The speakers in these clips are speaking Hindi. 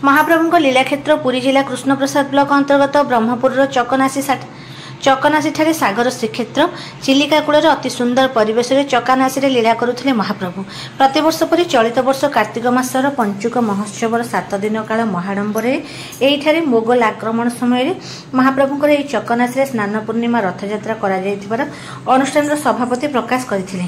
महाप्रभु लीलाक्षेत्र पुरी जिला कृष्णप्रसाद ब्लॉक अंतर्गत ब्रह्मपुर चकनासी ठारे सागर श्रीक्षेत्र चिलिका कूलर अति सुंदर परिवेश में चकानासी लीला करुले महाप्रभु। प्रतिवर्ष पर चलित वर्ष कार्तिक मासर पंचुक महोत्सव 7 दिन काल महाडंबर एठारे मोगल आक्रमण समय महाप्रभुଙ୍କର ଏହି चकनासी स्नान पूर्णिमा रथयात्रा कर अनुष्ठान सभापति प्रकाश करथिले।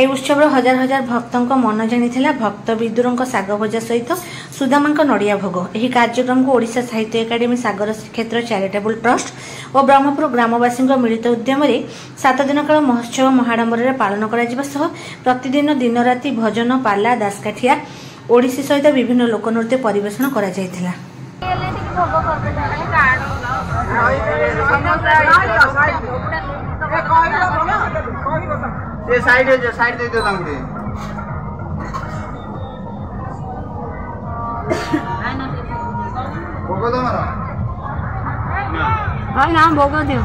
এই उत्सव हजार हजार भक्तों मन जानी भक्त विदुरों साग भजा सहित सुदामा नड़िया भोग। यह कार्यक्रम को ओडिशा साहित्य एकाडेमी सागर श्रीक्षेत्र चैरिटेबल ट्रस्ट और ब्रह्मपुर ग्रामवासी मिलित उद्यम 7 दिन काल महोत्सव महाडंबर पालन कर प्रतिदिन दिन राति भजन पाला दासकाठिया ओडिसी सहित विभिन्न लोकनृत्य परिवेषण कर ये साइड दे दो तंगड़े भोग दो मारो हां ना भोग दियो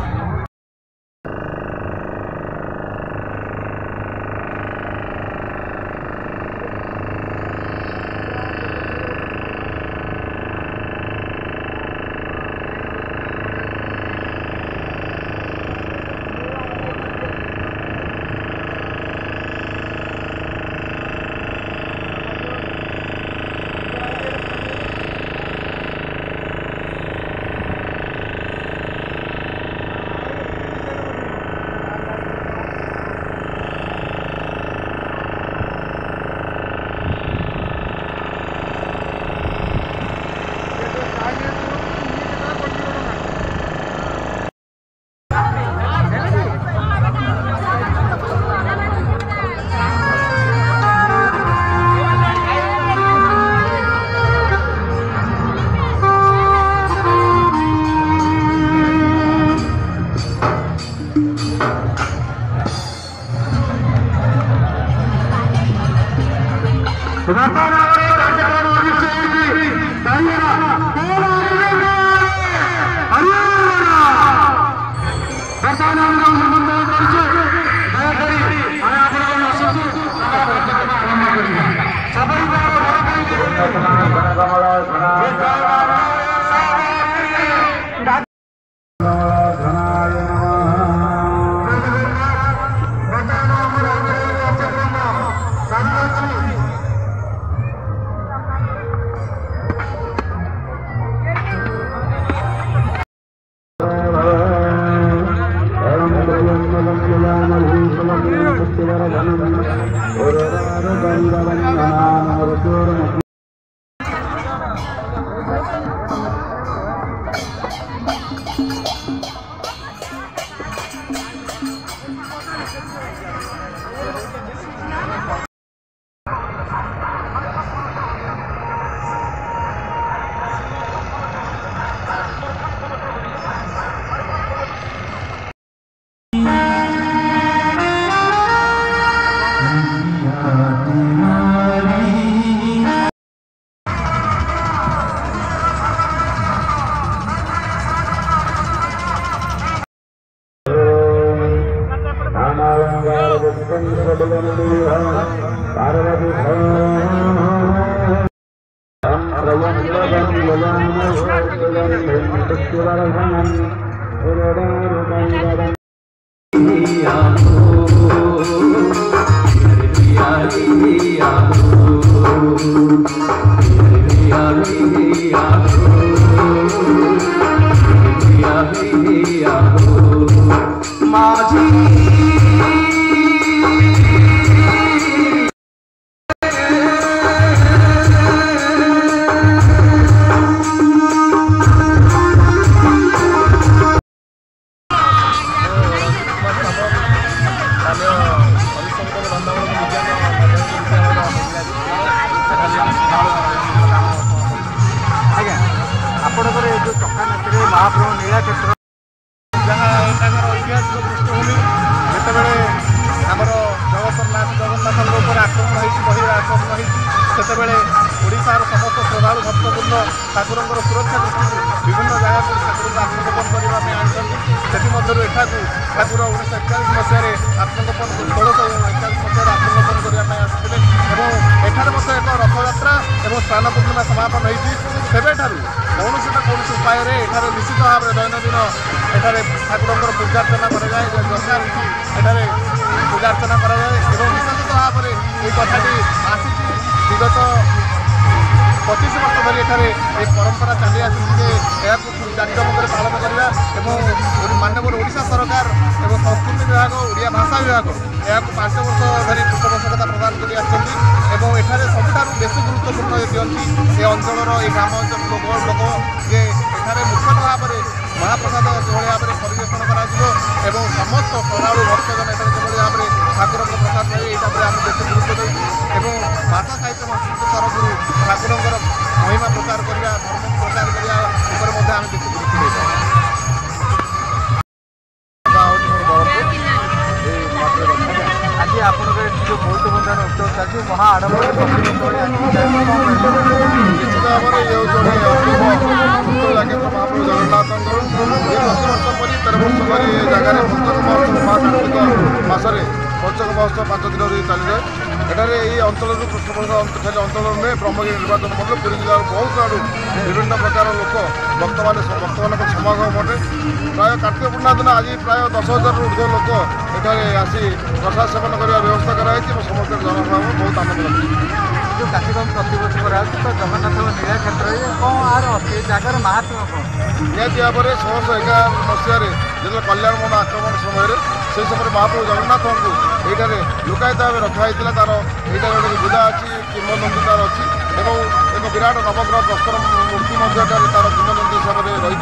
महाप्रभु लीलाक्षेत्र ऐतिहासिक पृष्ठभूमि जितेबाला आमर जगन्नाथ आक्रमण होती बहिरा आक्रमण होती से ओडार समस्त श्रद्धा महत्वपूर्ण ठाकुर सुरक्षा दृष्टि विभिन्न जगह को ठाकुर आत्मगोपन करने से ठाकुर 1941 मसीह आत्मगोपन 1641 मसीह आत्मगोपन करने एठार एक रथयात्रा और स्नान पूर्णिमा समापन होती कौन कौन उपाय निश्चित भाव में दैनंदिन एठारे ठाकुर पूजार्चना कराए एठारे पूजार्चना कराए विशेषतः भाव में ये कथाटी आसी विगत 25 वर्ष धरी एठारे एक परंपरा चली आसी जाकजमक पालन करवा माननीय ओडिशा सरकार और संस्कृति विभाग ओडिया भाषा विभाग यहाँ 5 वर्ष धरी पृष्ठपोषकता प्रदान कर एठारे सबुठार बेसी गुरुत्वपूर्ण दिखती ये अंचल ये ग्राम अंचल लोक जे एठारे मुख्यतः भाव में महाप्रसाद जो भाव में परिवेषण कर समस्त श्रद्धालु भक्तजन एठारे जो भाव में ठाकुर प्रसाद पाइबे यहाँ आम बेसी गुरुत्व देव भाषा साहित्य संस्कृति तरफ ठाकुर महिमा प्रचार करवा धर्म प्रचार करने आम बेसी गुरुत्व देता आज आप जो बहुत बंधार उत्सव चलती महा आडम्बर निश्चित भाव में ये महाप्रभु जगन्नाथ ये प्रतिवर्ष पर 13 वर्ष पर जगह पंचक महोत्सव महाकार्तिक मसरे पंचक महोत्सव 5 दिन चली जाए एठारे ये अंचल पृष्ठपोषक खाली अंचल नुहे ब्रह्मगिरी निर्वाचन मंडल पुरी जिलार बहुत आड़ू विभिन्न प्रकार लोक भक्त मान समागम अटे प्राय कार्तिक पूर्णिमा दिन आज प्राय 10,000 ऊर्ध्व लोक एठारे आसी प्रसाद सेवन करने व्यवस्था कराई समस्त जनसाधारण बहुत आनंद लगे जो कार्यक्रम प्रतिवर्ष कराई तो जगन्नाथ नीला क्षेत्र में कौन आर जगार महात्मा कौन निहती भाव में 1611 मसीह जो कल्याण मन आक्रमण समय से समय महाप्रभु जगन्नाथ को ये लुकायित भाव रखाई तार यहाँ गोटे बुदा अच्छी किंवदंती तार अच्छी एक विराट नवग्रह प्रस्तर मूर्ति तार किंवदंती हिसाब से रही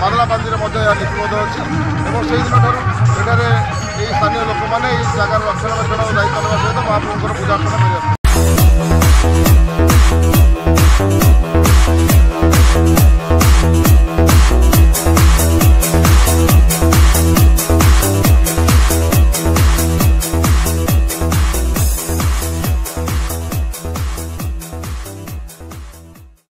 मादलापांजी लिपिबद्ध अच्छी और से दिन ठार ये स्थानीय लोक मैंने जगार रक्षणाबेक्षण दायित्व नेवा सहित महाप्रभुर पूजार्चना कर